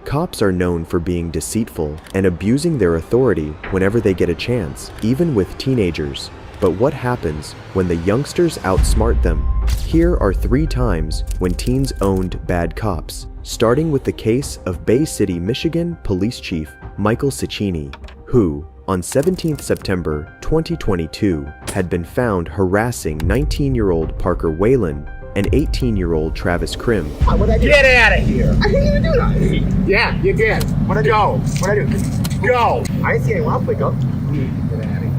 Cops are known for being deceitful and abusing their authority whenever they get a chance, even with teenagers. But what happens when the youngsters outsmart them? Here are 3 times when teens owned bad cops, starting with the case of Bay City, Michigan Police Chief Michael Ciccini, who, on 17th September 2022, had been found harassing 19-year-old Parker Whalen and 18-year-old Travis Krim. Get out of here! I didn't even do that. Yeah, you did. What'd I do? Go. What'd I do? Go. I didn't see anyone. I'll wake up. Get out of here.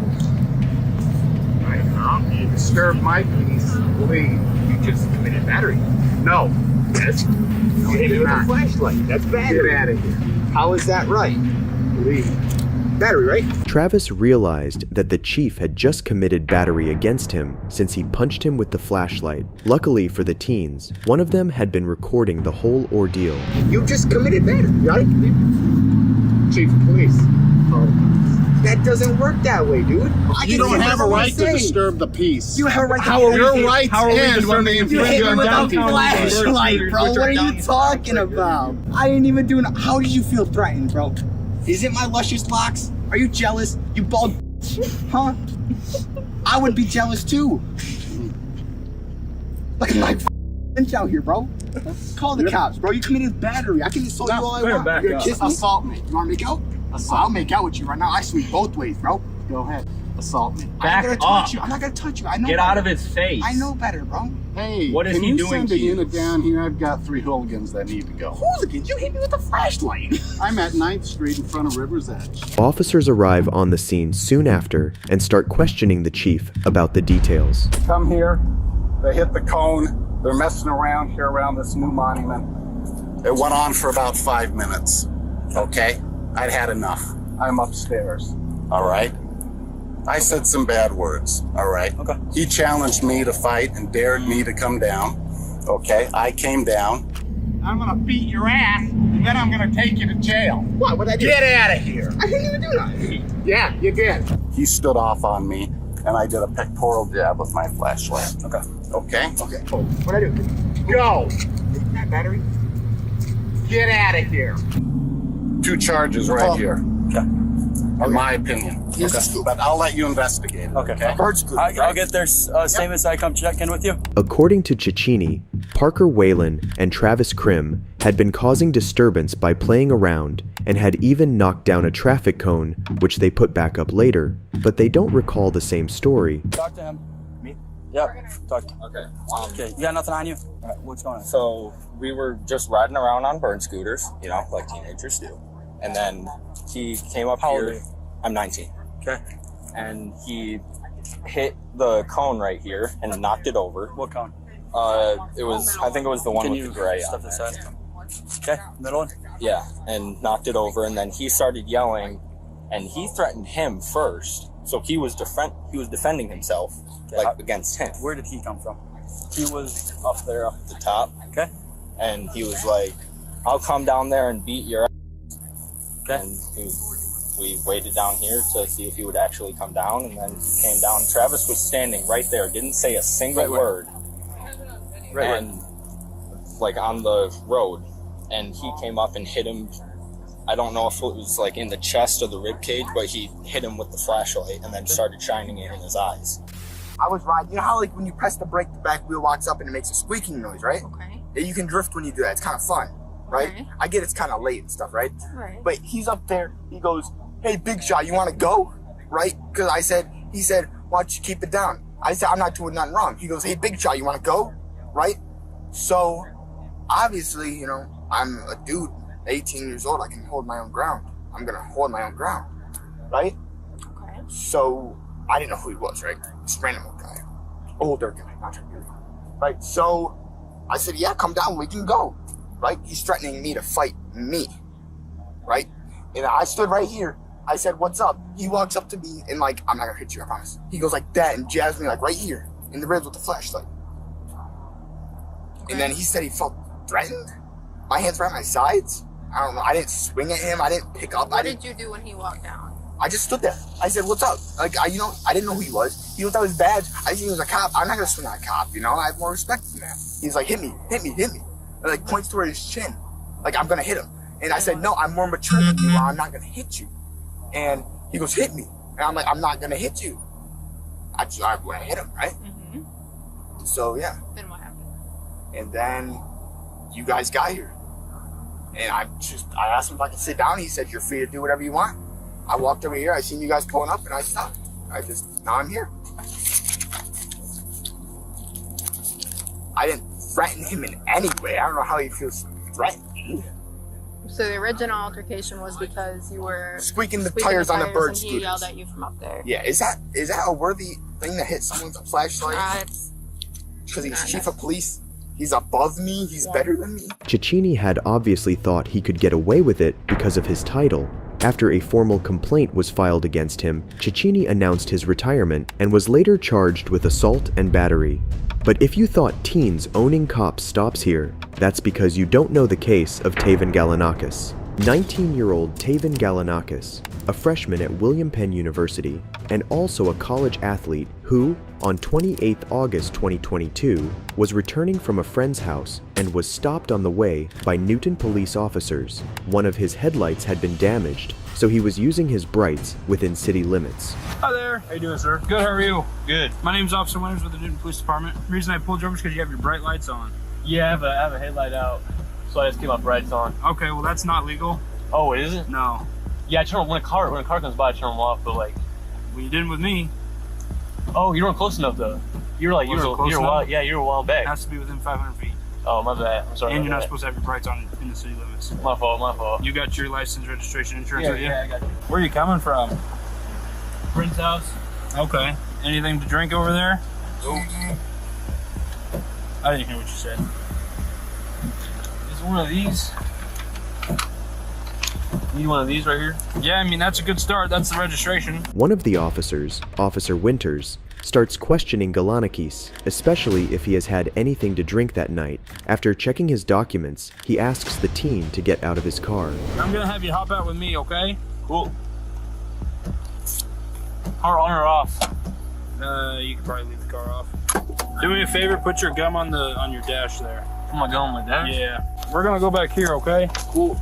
Right now, you disturbed Mike and he's leave. You just committed battery. No. Yes. You hit me with a flashlight. That's battery. Get out of here. How is that right? Leave. Battery, right? Travis realized that the chief had just committed battery against him since he punched him with the flashlight. Luckily for the teens, one of them had been recording the whole ordeal. You just committed battery, right? Chief of police. That doesn't work that way, dude. You don't have a right to disturb the peace. You have a right to Your rights end when they You infringe hit me on with a downtown. flashlight, bro. What are you talking about? I didn't even do it. How did you feel threatened, bro? Is it my luscious locks? Are you jealous? You bald huh? I would be jealous too. Look at my inch out here, bro. Call the cops, bro. You committed battery. I can insult you all I want. You're kiss me? Assault me. You want to make out? I'll make out with you right now. I sweep both ways, bro. Go ahead. Assault me. I'm not gonna Back touch up. you. I'm not gonna touch you. I know. Get better. out of his face. I know better, bro. Hey, What is can he you doing send to a you? unit down here? I've got 3 hooligans that need to go. Hooligans, you hit me with a flashlight. I'm at 9th Street in front of River's Edge. Officers arrive on the scene soon after and start questioning the chief about the details. Come here. They hit the cone. They're messing around here around this new monument. It went on for about 5 minutes. Okay? I'd had enough. I'm upstairs. All right? I said some bad words. All right? Okay. He challenged me to fight and dared me to come down. Okay? I came down. I'm gonna beat your ass, and then I'm gonna take you to jail. What? What'd I do? Get out of here. I didn't even do that. Yeah, you did. He stood off on me, and I did a pectoral jab with my flashlight. Okay. Okay? Okay. Oh, what'd I do? Go. That battery? Get out of here. 2 charges right here. Okay. In my opinion. Here's the scoop. But I'll let you investigate it. Okay. Bird scoop. I'll get their statements. I come check in with you. According to Ciccini, Parker Whalen and Travis Krim had been causing disturbance by playing around and had even knocked down a traffic cone, which they put back up later, but they don't recall the same story. Talk to him. Me? Yep. Talk to him. Okay. Okay. You got nothing on you? All right. What's going on? So we were just riding around on burn scooters, you know, like teenagers do. And then he came up How old here. are you? I'm 19. Okay. And he hit the cone right here and knocked it over. What cone? I think it was the one Can with you the gray step on it. aside? Okay. Middle one. Yeah, and knocked it over. And then he started yelling, and he threatened him first. So he was defending himself, Okay. like against him. Where did he come from? He was up there, up at the top. Okay. And he was like, "I'll come down there and beat your ass." Okay. And we waited down here to see if he would actually come down, and then he came down. Travis was standing right there, didn't say a single Right where? word. Right. And like on the road, and he came up and hit him. I don't know if it was like in the chest or the rib cage, but he hit him with the flashlight and then started shining it in his eyes. I was riding. You know how like when you press the brake, the back wheel locks up and it makes a squeaking noise, right? Okay. Yeah, you can drift when you do that. It's kind of fun, right? Okay. I get it's kind of late and stuff, right? Right. But he's up there. He goes, "Hey, big shot, you want to go?" Right? Because he said, "Why don't you keep it down?" I said, "I'm not doing nothing wrong." He goes, "Hey, big shot, you want to go?" Right? So obviously, you know, I'm a dude, 18 years old. I can hold my own ground. I'm gonna hold my own ground, right? Okay. So I didn't know who he was, right? This random old guy, older guy, not trying to be, right? So I said, "Yeah, come down, we can go." Right? He's threatening me to fight me, right? And I stood right here. I said, "What's up?" He walks up to me and like, "I'm not gonna hit you, I promise." He goes like that and jabs me like right here in the ribs with the flashlight. And then he said he felt threatened. My hands were at my sides. I don't know. I didn't swing at him. I didn't pick up. What did you do when he walked down? I just stood there. I said, "What's up?" Like, I didn't know who he was. He looked at his badge. I think he was a cop. I'm not gonna swing at a cop, you know? I have more respect than that. He's like, hit me. And like points toward his chin. Like, I'm gonna hit him. And I said, no, I'm more mature than you. I'm not going to hit you. And he goes, hit me. And I'm like, I'm not going to hit you. I hit him, right? Mm-hmm. So, yeah. Then what happened? And then you guys got here. And I asked him if I could sit down. He said, you're free to do whatever you want. I walked over here. I seen you guys pulling up and I stopped. Now I'm here. I didn't threaten him in any way. I don't know how he feels threatened. So the original altercation was because you were Squeaking the tires on the bird and he scooters. yelled at you from up there. Yeah, is that a worthy thing to hit someone with a flashlight? It's Because he's not chief of police? He's above me? He's better than me? Cecchini had obviously thought he could get away with it because of his title. After a formal complaint was filed against him, Cecchini announced his retirement and was later charged with assault and battery. But if you thought teens owning cops stops here, that's because you don't know the case of Taven Galanakis. 19-year-old Taven Galanakis, a freshman at William Penn University, and also a college athlete who, on 28 August 2022, was returning from a friend's house and was stopped on the way by Newton police officers. One of his headlights had been damaged, so he was using his brights within city limits. Hi there. How you doing, sir? Good. How are you? Good. My name's Officer Winters with the Newton Police Department. The reason I pulled you over is because you have your bright lights on. Yeah, I have a headlight out, so I just keep my brights on. Okay, well that's not legal. Oh, is it? No. Yeah, I turn when a car comes by, I turn them off. But like, Well, you didn't with me. oh, you weren't close enough though. You were Wasn't close a while, enough? yeah, you were a while back. It has to be within 500 feet. Oh, my bad. I'm sorry. And you're not about supposed to have your brights on in the city limits. that. My fault. You got your license, registration, insurance with you? I got you. Where are you coming from? Friend's house. Okay. Anything to drink over there? I didn't hear what you said. Is one of these? Need one of these right here? Yeah, I mean, that's a good start. That's the registration. One of the officers, Officer Winters, starts questioning Galanakis, especially if he has had anything to drink that night. After checking his documents, he asks the teen to get out of his car. I'm going to have you hop out with me, okay? Cool. Car on or off? You can probably leave the car off. Do me a favor, put your gum on your dash there. Put my gun on my dash? Yeah. We're gonna go back here, okay? Cool.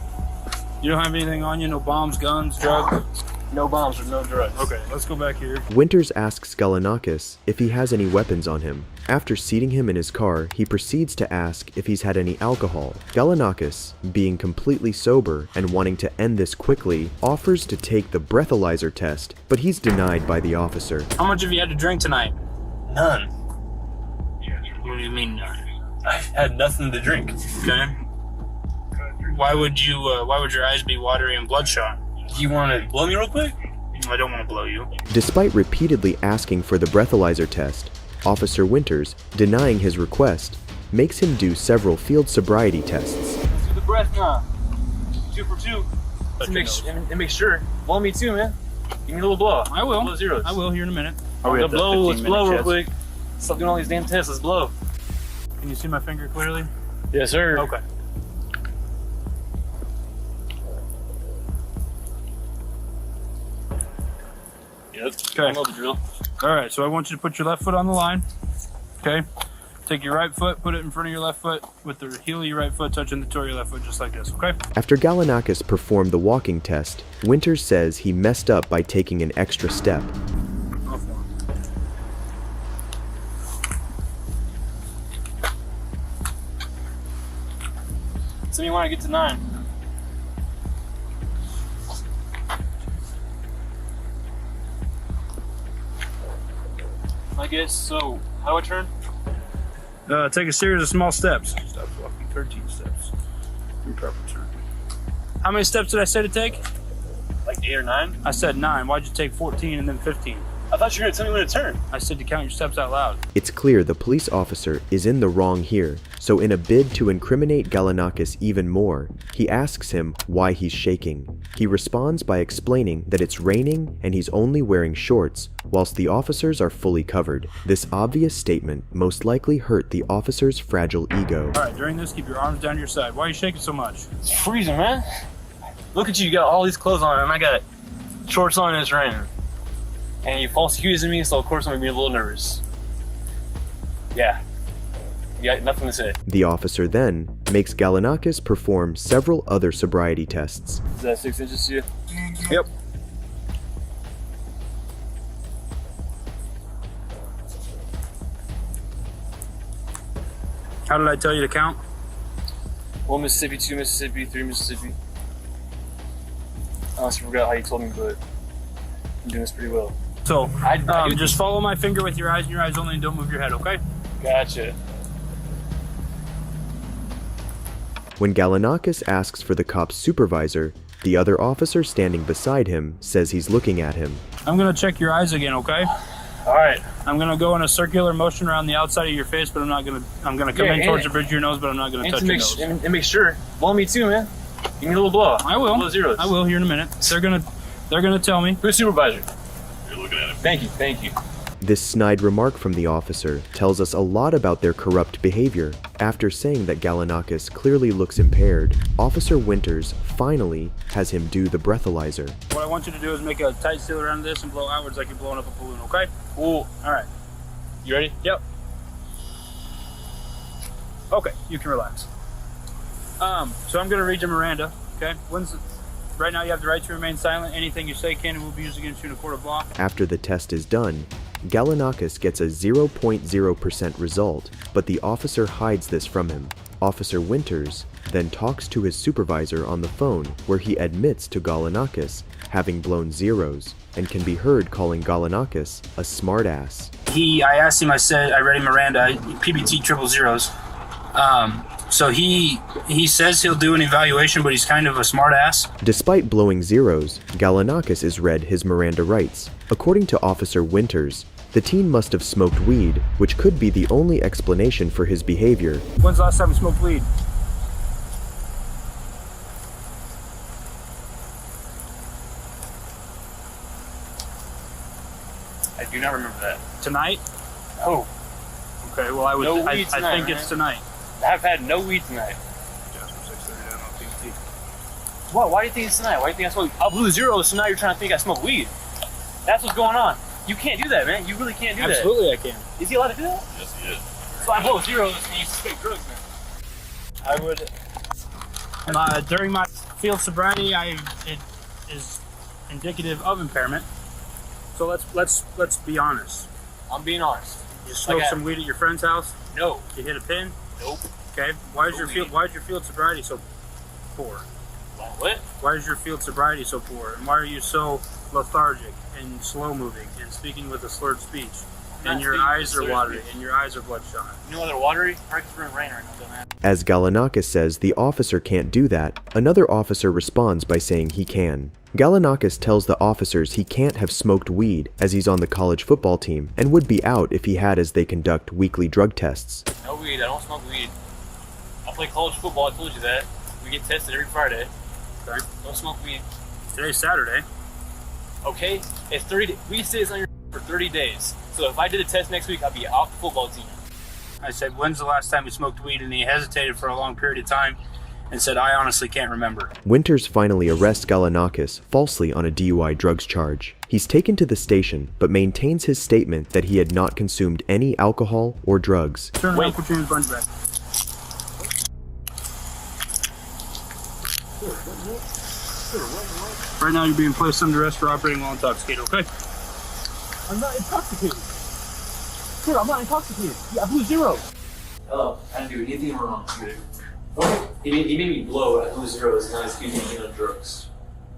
You don't have anything on you? No bombs, guns, drugs? No bombs or no drugs. Okay, let's go back here. Winters asks Galanakis if he has any weapons on him. After seating him in his car, he proceeds to ask if he's had any alcohol. Galanakis, being completely sober and wanting to end this quickly, offers to take the breathalyzer test, but he's denied by the officer. How much have you had to drink tonight? None. What do you mean none? I had nothing to drink. Okay. Why would your eyes be watery and bloodshot? Do you want to blow me real quick? I don't want to blow you. Despite repeatedly asking for the breathalyzer test, Officer Winters, denying his request, makes him do several field sobriety tests. Let's do the breath now. 2 for 2. And make sure. Blow me too, man. Give me a little blow. I will. Blow zeros. I will here in a minute. Let's blow real quick. Stop doing all these damn tests. Let's blow. Can you see my finger clearly? Yes, sir. Okay. Yep. Okay. I know the drill. All right, so I want you to put your left foot on the line. Okay. Take your right foot, put it in front of your left foot, with the heel of your right foot touching the toe of your left foot, just like this, okay? After Galanakis performed the walking test, Winters says he messed up by taking an extra step. Tell me when I get to 9. I guess so. How do I turn? Take a series of small steps. Stop walking 13 steps. Improper turn. How many steps did I say to take? Like 8 or 9? I said 9. Why'd you take 14 and then 15? I thought you were going to tell me when to turn. I said to count your steps out loud. It's clear the police officer is in the wrong here, so in a bid to incriminate Galanakis even more, he asks him why he's shaking. He responds by explaining that it's raining and he's only wearing shorts, whilst the officers are fully covered. This obvious statement most likely hurt the officer's fragile ego. All right, during this, keep your arms down your side. Why are you shaking so much? It's freezing, man. Look at you. You got all these clothes on, and I got shorts on and it's raining. And you false accusing me, so of course I'm going to be a little nervous. Yeah. You got nothing to say. The officer then, makes Galanakis perform several other sobriety tests. Is that 6 inches to you? Yep. How did I tell you to count? 1 Mississippi, 2 Mississippi, 3 Mississippi. I honestly forgot how you told me, but I'm doing this pretty well. So, I do just follow my finger with your eyes and your eyes only, and don't move your head, okay? Gotcha. When Galanakis asks for the cop's supervisor, the other officer standing beside him says he's looking at him. I'm gonna check your eyes again, okay? All right. I'm gonna go in a circular motion around the outside of your face, but I'm gonna come in towards the bridge of your nose, but I'm not gonna touch your nose. And make sure. Blow me too, man. Give me a little blow. I will. Blow zeros. I will here in a minute. They're gonna tell me. Who's supervisor? You're looking at him. Thank you. This snide remark from the officer tells us a lot about their corrupt behavior. After saying that Galanakis clearly looks impaired, Officer Winters finally has him do the breathalyzer. What I want you to do is make a tight seal around this and blow outwards like you're blowing up a balloon, okay? Cool. All right. You ready? Yep. Okay, you can relax. So I'm gonna read you Miranda, okay? Right now you have the right to remain silent. Anything you say can and will be used against you in a court of law. After the test is done, Galanakis gets a 0.0% result, but the officer hides this from him. Officer Winters then talks to his supervisor on the phone, where he admits to Galanakis having blown zeros and can be heard calling Galanakis a smartass. I asked him, I read him Miranda, PBT triple zeros. So he says he'll do an evaluation, but he's kind of a smart ass. Despite blowing zeros, Galanakis is read his Miranda rights. According to Officer Winters, the teen must have smoked weed, which could be the only explanation for his behavior. When's the last time you smoked weed? I do not remember that. Tonight? Oh, Okay, well I No weed I tonight, think it's man. tonight. I've had no weed tonight. What? Why do you think it's tonight? Why do you think I smoke? I blew zeros, so now you're trying to think I smoke weed. That's what's going on. You can't do that, man. You really can't do Absolutely I can. that. Is he allowed to do that? Yes, he is. So I blow zeros and you suspect drugs, man. I would. During my field sobriety, it is indicative of impairment. So let's be honest. I'm being honest. You smoked some weed at your friend's house. No. You hit a pin. Nope. Okay. Why is No your weed. why is your field sobriety so poor? What? Why is your field sobriety so poor? And why are you so lethargic and slow moving and speaking with a slurred speech? And your eyes are watery and your eyes are bloodshot. You know why they're watery? Right, because we're in rain right now, dumbass. As Galanakis says the officer can't do that, another officer responds by saying he can. Galanakis tells the officers he can't have smoked weed as he's on the college football team and would be out if he had, as they conduct weekly drug tests. No weed. I don't smoke weed. I play college football. I told you that. We get tested every Friday. Okay. Don't smoke weed. Today's Saturday. Okay? It's 30 days. We stays on your for 30 days. So if I did a test next week, I'd be off the football team. I said, when's the last time you smoked weed? And he hesitated for a long period of time and said, I honestly can't remember. Winters finally arrests Galanakis falsely on a DUI drugs charge. He's taken to the station, but maintains his statement that he had not consumed any alcohol or drugs. Turn around, put your bunch back. Right now you're being placed under arrest for operating while intoxicated, okay? I'm not intoxicated. Dude, I'm not intoxicated. Yeah, I blew zeros. Hello, I didn't do anything wrong, dude. He made me blow at blew zeros and now he's accusing me of drugs.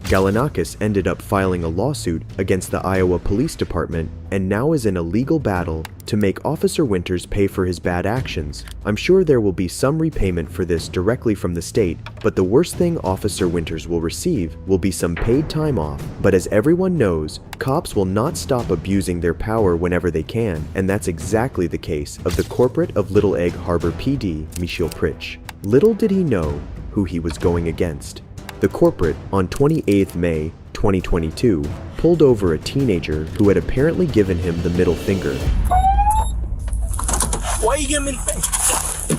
Galanakis ended up filing a lawsuit against the Iowa Police Department and now is in a legal battle to make Officer Winters pay for his bad actions. I'm sure there will be some repayment for this directly from the state, but the worst thing Officer Winters will receive will be some paid time off. But as everyone knows, cops will not stop abusing their power whenever they can, and that's exactly the case of the corporate of Little Egg Harbor PD, Michiel Pritch. Little did he know who he was going against. The corporate, on 28th May 2022, pulled over a teenager who had apparently given him the middle finger. Why you giving me the finger?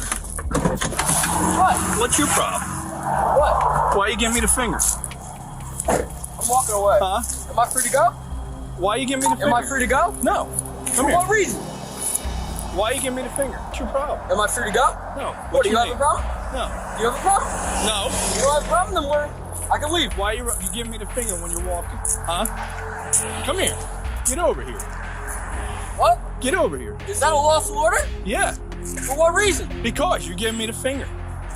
What? What's your problem? What? Why you giving me the finger? I'm walking away. Huh? Am I free to go? Why you giving me the finger? Am I free to go? No. For what reason? Why you giving me the finger? What's your problem? Am I free to go? No. What, do you have a problem? No. You have a problem? No. You don't have a problem, then I can leave. Why you giving me the finger when you're walking? Huh? Come here. Get over here. What? Get over here. Is that a lawful order? Yeah. For what reason? Because you're giving me the finger.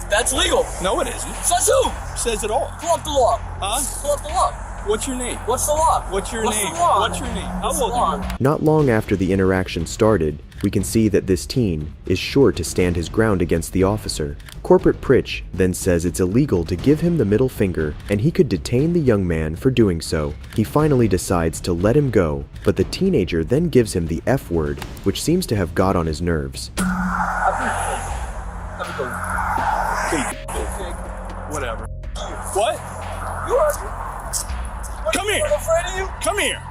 That's legal. No, it isn't. Says who? Says it all. Pull up the law. Huh? Pull up the law. What's your name? What's the law? What's your What's name? the law? What's your name? How What's the old law? are you? Not long after the interaction started, we can see that this teen is sure to stand his ground against the officer. Corporate Pritch then says it's illegal to give him the middle finger and he could detain the young man for doing so. He finally decides to let him go, but the teenager then gives him the F word, which seems to have got on his nerves. Whatever. What? You heard me. Come here. I'm afraid of you. Come here.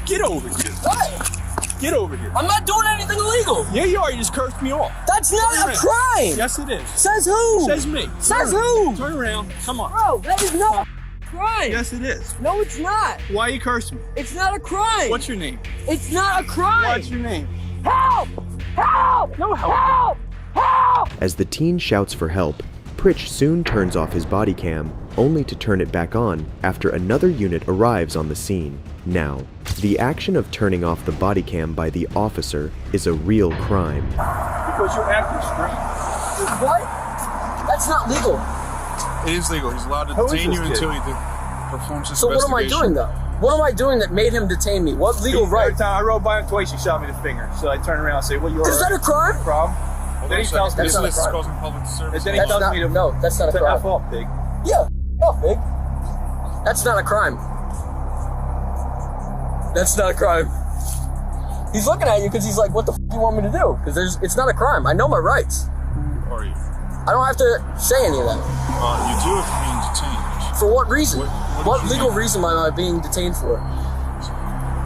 Get over here. What? Get over here. I'm not doing anything illegal. Yeah, you are. You just cursed me off. That's not Turn a around. crime. Yes, it is. Says who? Says me. Says Turn who? around. Turn around. Come on. Bro, that is not a crime. Yes, it is. No, it's not. Why you cursing me? It's not a crime. What's your name? It's not a crime. What's your name? Help! Help! No help. Help! Help! As the teen shouts for help, Pritch soon turns off his body cam, only to turn it back on after another unit arrives on the scene. Now, the action of turning off the body cam by the officer is a real crime. Because you're acting strange. What? That's not legal. It is legal. He's allowed to Who is detain this you kid? until he performs his So what am I investigation. doing though? What am I doing that made him detain me? What legal right? Every time I rode by him twice, he shot me the finger. So I turn around and say, "Well, you're Is that a crime? problem?" Then he tells me That's this not a is crime. causing public disturbance. And then he That's tells not, me to no, that's not a crime. F off, pig. Yeah, off, big. That's not a crime. That's not a crime. He's looking at you because he's like, what the f*** do you want me to do? Because it's not a crime. I know my rights. Who are you? I don't have to say any of that. You do if you're being detained. For what reason? What did you legal do? reason am I being detained for?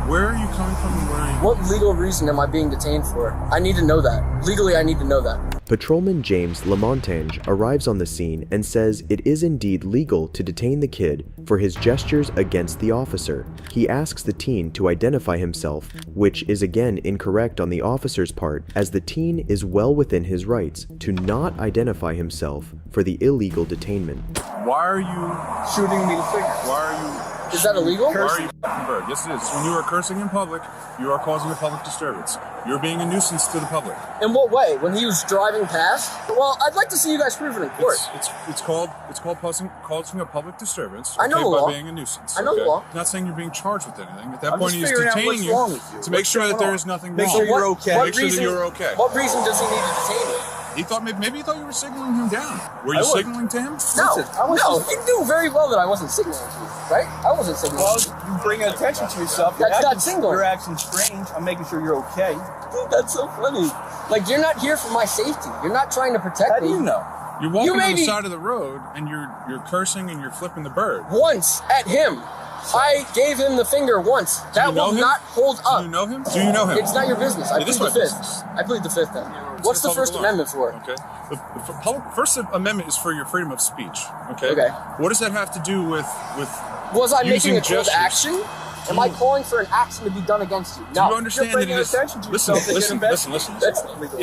Where are you coming from and where are you? What legal reason am I being detained for? I need to know that. Legally, I need to know that. Patrolman James Lamontagne arrives on the scene and says it is indeed legal to detain the kid for his gestures against the officer. He asks the teen to identify himself, which is again incorrect on the officer's part, as the teen is well within his rights to not identify himself for the illegal detainment. Why are you shooting me the finger? Why are you... Is that illegal? Why are you f***ing bird? Yes, it is. When you are cursing in public, you are causing a public disturbance. You're being a nuisance to the public. In what way? When he was driving past? Well, I'd like to see you guys prove it in court. It's called causing a public disturbance. I know the by law. being a nuisance. I know the law. I'm not saying you're being charged with anything. At that I'm point, just he's figuring out detaining what's you wrong with you. to make What's sure that going there on? is nothing Make wrong. sure you're okay. Make sure that you're okay. What reason does he need to detain me? He thought maybe he thought you were signaling him down. Were you I was. signaling to him? No, he knew very well that I wasn't signaling to you, right? I wasn't signaling. Well, to you. you bring attention to yourself. That's not signaling. Your action's strange. I'm making sure you're okay. Dude, that's so funny. Like, you're not here for my safety. You're not trying to protect How me. do you know? You're walking on the maybe- side of the road and you're cursing and you're flipping the bird. Once at him. I gave him the finger once. That know will him? not hold up. Do you know him? Do you know him? It's not your business. I It is plead the my fifth. business. I plead the fifth then. What's the Public First law. Amendment for? Okay. The First Amendment is for your freedom of speech. Okay. Okay. What does that have to do with Was I using making a call gestures? to action? Am I calling for an action to be done against you? Do No. you understand that it is? attention to Listen, yourself to listen, get listen, listen. That's illegal.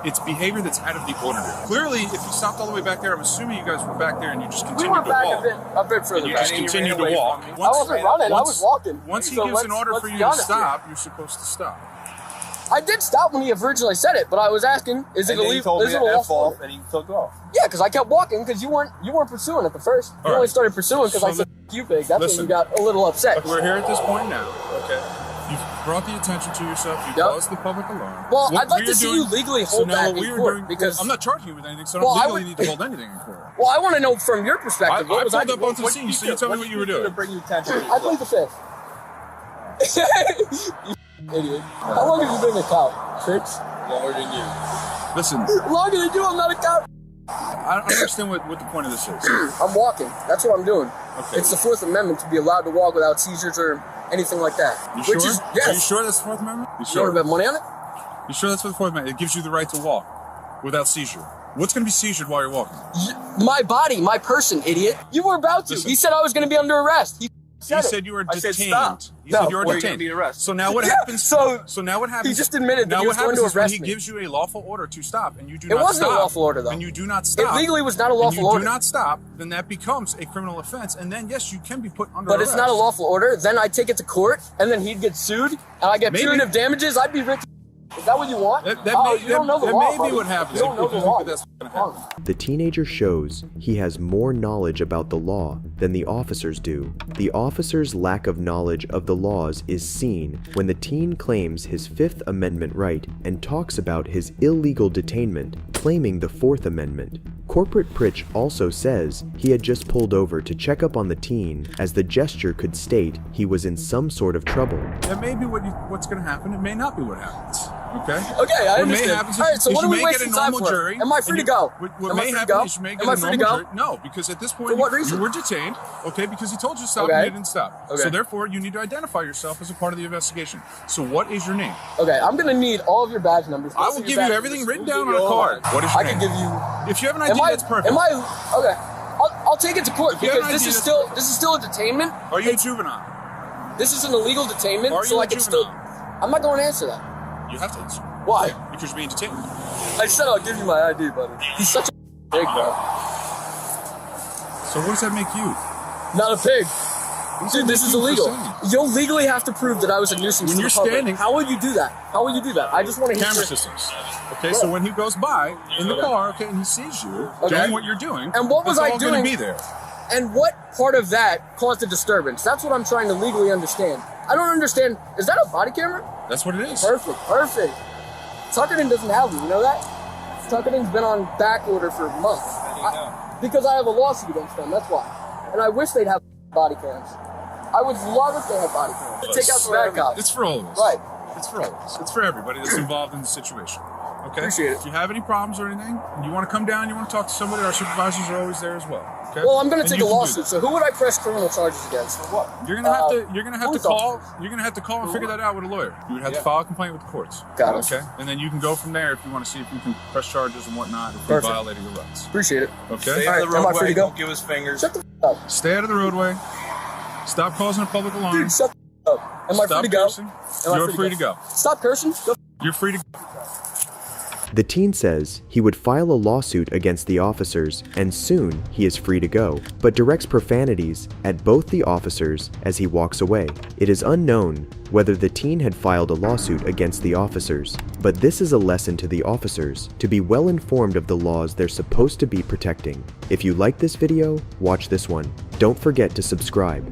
It's behavior that's out of the ordinary. Clearly, if you stopped all the way back there, I'm assuming you guys were back there and you just We continued went to back walk. a bit further And you back. just continued to walk. I wasn't running. I was walking. Once he So gives an order let's for you be to honest here. stop, you're supposed to stop. I did stop when he originally said it, but I was asking, is it And then he illegal? told Is me it a to F lawful off, order? and he took off. Yeah, because I kept walking because you weren't pursuing at the first. You All only right. started pursuing because So I said "F you big." That's listen. when you got a little upset. Look, we're here at this point now. Okay. You've brought the attention to yourself. You Yep. caused the public alarm. Well, What I'd like we to are see doing- you legally hold now that what we in are court doing, because I'm not charging you with anything, so I Well, don't I legally would- need to hold anything in court. well, I want to know from your perspective. I What was I pulled up onto the What scene, did so you tell me what you were To doing. bring you attention to I yourself. plead the fifth. You idiot. How long have you been a cop, Fitz? Longer than you. Listen, Longer than you. I'm not a cop. I don't understand what the point of this is. I'm walking. That's what I'm doing. Okay. It's the Fourth Amendment to be allowed to walk without seizures or anything like that. You Which sure? is Are you yes. sure that's the Fourth Amendment? You You sure? want to bet money on it? You sure that's what the Fourth Amendment? It gives you the right to walk without seizure. What's going to be seizured while you're walking? My body, my person, idiot. You were about to. Listen. He said I was going to be under arrest. He said You it. said you were I said detained. stop. You said No. you were Or you're detained. gonna be arrested. So now what Yeah, happens? so now what happens? he just admitted that now he what was going happens to is when arrest he me. gives you a lawful order to stop, and you do It not wasn't a stop. lawful order, though. And you do not stop. It legally was not a lawful and you order. do not stop, then that becomes a criminal offense, and then yes, you can be put under But arrest. it's not a lawful order. Then I take it to court, and then he'd get sued, and I get Maybe. punitive damages. I'd be rich. Is that what you want? That Oh, may, you don't know the that law, may be buddy. what happens. You don't know if the you law. think that's gonna happen. The teenager shows he has more knowledge about the law than the officers do. The officer's lack of knowledge of the laws is seen when the teen claims his Fifth Amendment right and talks about his illegal detainment, claiming the Fourth Amendment. Corporate Pritch also says he had just pulled over to check up on the teen, as the gesture could state he was in some sort of trouble. That may be what's going to happen. It may not be what happens. Okay. Okay, I What may understand. happen is All right, so is what you are we may get a wasting time normal for? jury. Am I free and to go? What Am I may free to happen go? is you may get Am I a free to normal go? jury. No, because at this point For what reason? you were detained. Okay, because he told you to stop Okay. and you didn't stop. Okay. So therefore, you need to identify yourself as a part of the investigation. So what is your name? Okay, I'm gonna need all of your badge numbers. I will give you everything written down on a card. What is your I name? can give you. If you have an Am ID, I? that's perfect. Am I? Okay, I'll take it to court If you have because an this ID, is that's still a detainment. Are you a juvenile? This is an illegal detainment, Are so you I a can still. juvenile? I'm not going to answer that. You have to answer. Why? Because you're being detained. I said I'll give you my ID, buddy. He's such a pig, bro. So what does that make you? Not a pig. Dude, this is you for illegal. saying. You'll legally have to prove that I was a nuisance When to you're the public. standing- How will you do that? How will you do that? I just want to hear Camera systems. Okay, so when he goes by in the car, okay, and he sees you doing what you're doing, And what was it's I all gonna doing? be there. And what part of that caused a disturbance? That's what I'm trying to legally understand. I don't understand. Is that a body camera? That's what it is. Perfect, perfect. Tuckerton doesn't have them, you know that? Tuckerton's been on back order for months. Because I have a lawsuit against them, that's why. And I wish they'd have body cams. I would love if they had body cams. Take out the bad cops. It's for all of us. Right. It's for all of us. It's for everybody that's involved in the situation. Okay? Appreciate it. If you have any problems or anything, and you want to come down, you want to talk to somebody, our supervisors are always there as well. Okay? Well, I'm going to And take you a can do lawsuit. that. So who would I press criminal charges against? For what? You're gonna have to. You're gonna have to police call. officers. You're gonna have to call and figure that out with a lawyer. You would have to file a complaint with the courts. Got it. Okay, and then you can go from there if you want to see if you can press charges and whatnot if you Perfect. violated your rights. Appreciate it. Okay. Stay All out right, of the am I free roadway. to go? Don't give us fingers. Shut the f up. Stay out of the roadway. Stop causing a public alarm. Dude, shut the f up. Am I Stop free to go? cursing. Am I You're free to go. Stop cursing. Go. You're free to go. The teen says he would file a lawsuit against the officers and soon he is free to go, but directs profanities at both the officers as he walks away. It is unknown whether the teen had filed a lawsuit against the officers, but this is a lesson to the officers to be well informed of the laws they're supposed to be protecting. If you like this video, watch this one. Don't forget to subscribe.